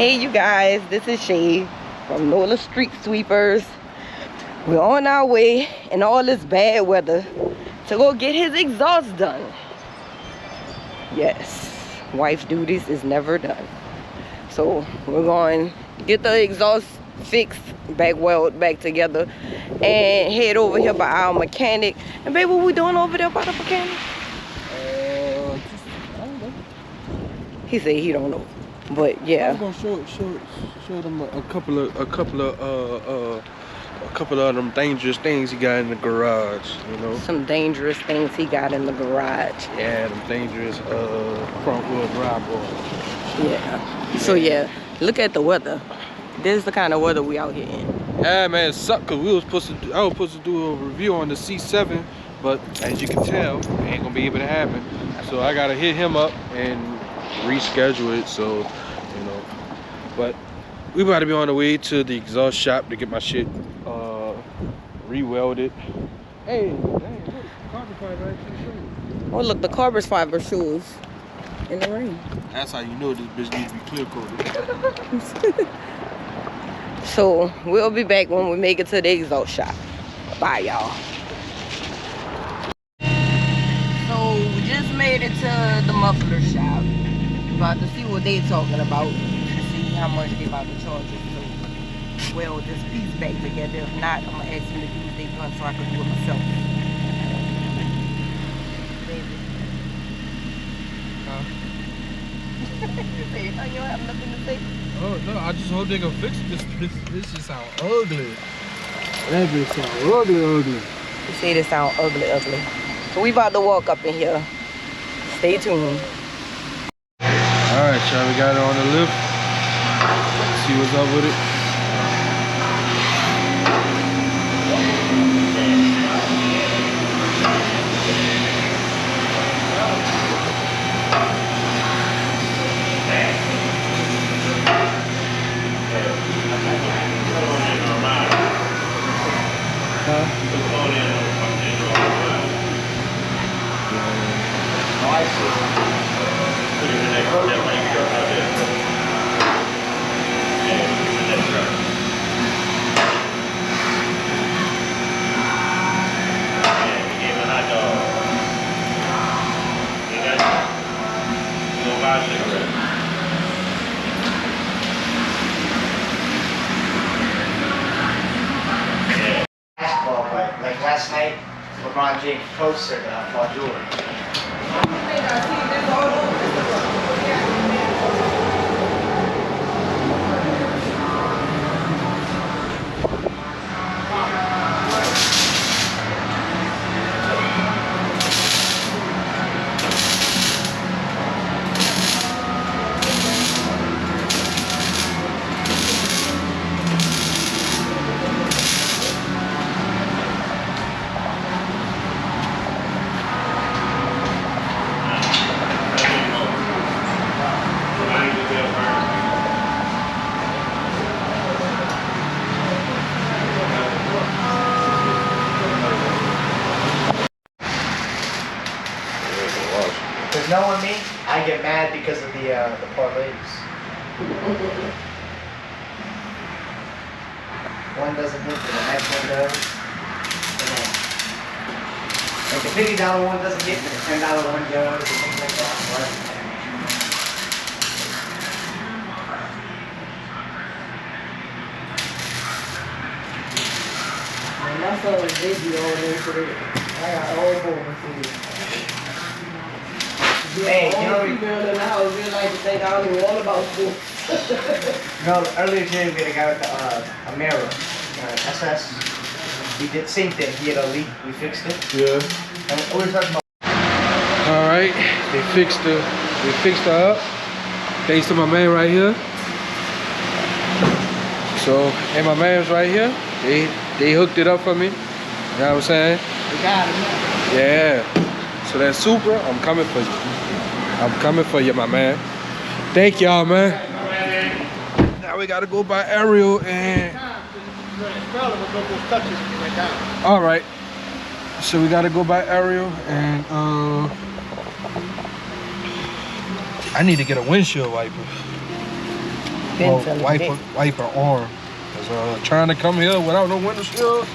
Hey you guys, this is Shay from Nola Street Sweepers. We're on our way in all this bad weather to go get his exhaust done. Yes, wife duties is never done. So we're going to get the exhaust fixed, welded back together, and head over here by our mechanic. And babe, what we doing over there by the mechanic? I don't know. He said he don't know. But yeah, I'm gonna show them a couple of them dangerous things he got in the garage. You know, some dangerous things he got in the garage. Yeah, them dangerous front wheel drive boys. Yeah. So yeah, look at the weather. This is the kind of weather we out here in. Yeah, man, it sucked because I was supposed to do a review on the C7, but as you can tell, it ain't gonna be able to happen. So I gotta hit him up and reschedule it. So, you know, but we about to be on the way to the exhaust shop to get my shit re-welded. Hey, dang, look, carbon fiber actually shoes. Oh look, the carbon fiber shoes in the rain. That's how you know this bitch needs to be clear coated. So we'll be back when we make it to the exhaust shop. Bye y'all. So we just made it to the muffler shop. About to see what they talking about. To see how much they about to charge us to weld this piece back together. If not, I'm gonna ask them to use their gun so I can do it myself. Baby. Huh? You say, oh, you don't have nothing to say? Oh no, I just hope they gonna fix this. This just sound ugly. That bitch sound ugly. You say this sound ugly. So we about to walk up in here. Stay tuned. Alright, y'all, we got it on the lift. Let's see what's up with it. Like last night, LeBron James posted Paul George. Because knowing me, I get mad because of the parlays. One doesn't hit, the next one does. And then, like the $50 one doesn't hit, and the $10 one goes, and things like that. Man, my son was busy all day today. I got all over today. Hey, you know, female in the house, we like to think I don't know all about sports. earlier today we had a guy with a Camaro, SS. He did the same thing. He had a leak. We fixed it. Yeah. And we were talking about. All right, they fixed her up. Thanks to my man right here. So, and my man's right here. They hooked it up for me. You know what I'm saying? We got it. Yeah. So that Supra, I'm coming for you. I'm coming for you, my man. Thank y'all, man. Now we gotta go by Ariel and. All right. So we gotta go by Ariel and I need to get a windshield wiper. been telling me that. wiper arm. Cause trying to come here without no windshield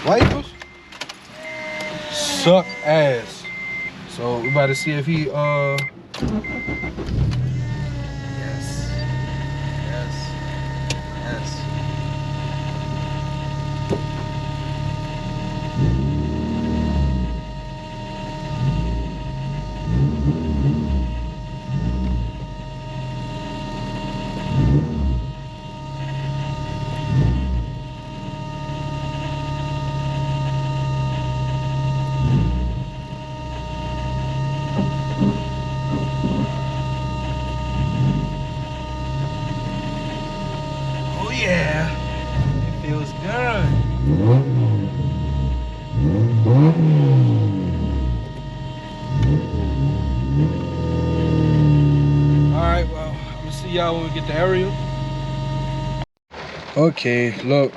wipers suck ass. So we about to see if he yes. Oh yeah, it feels good. All right, well, I'm gonna see y'all when we get the Ariel. Okay, look,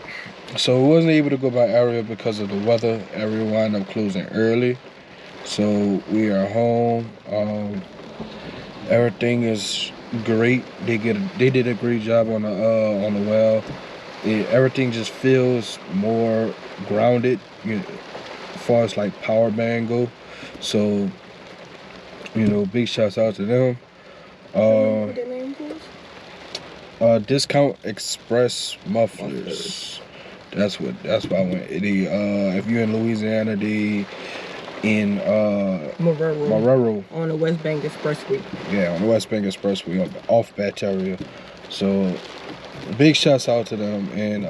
so we wasn't able to go by Ariel because of the weather. Ariel wound up closing early, so we are home. Everything is great. They did a great job on the well. Everything just feels more grounded, as far as like power band go. So, big shouts out to them. What their name was? Discount Express Mufflers. That's why I went. If you're in Louisiana, they in Marrero on the West Bank Expressway. Yeah, on the West Bank Expressway off Batteria. So big shouts out to them, and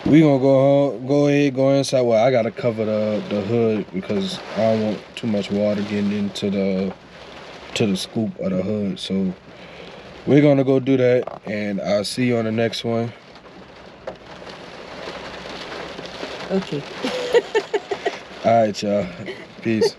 we gonna go inside. Well, I gotta cover the hood because I don't want too much water getting into the scoop of the hood. So we're gonna go do that, and I'll see you on the next one. Okay. All right, y'all. Peace.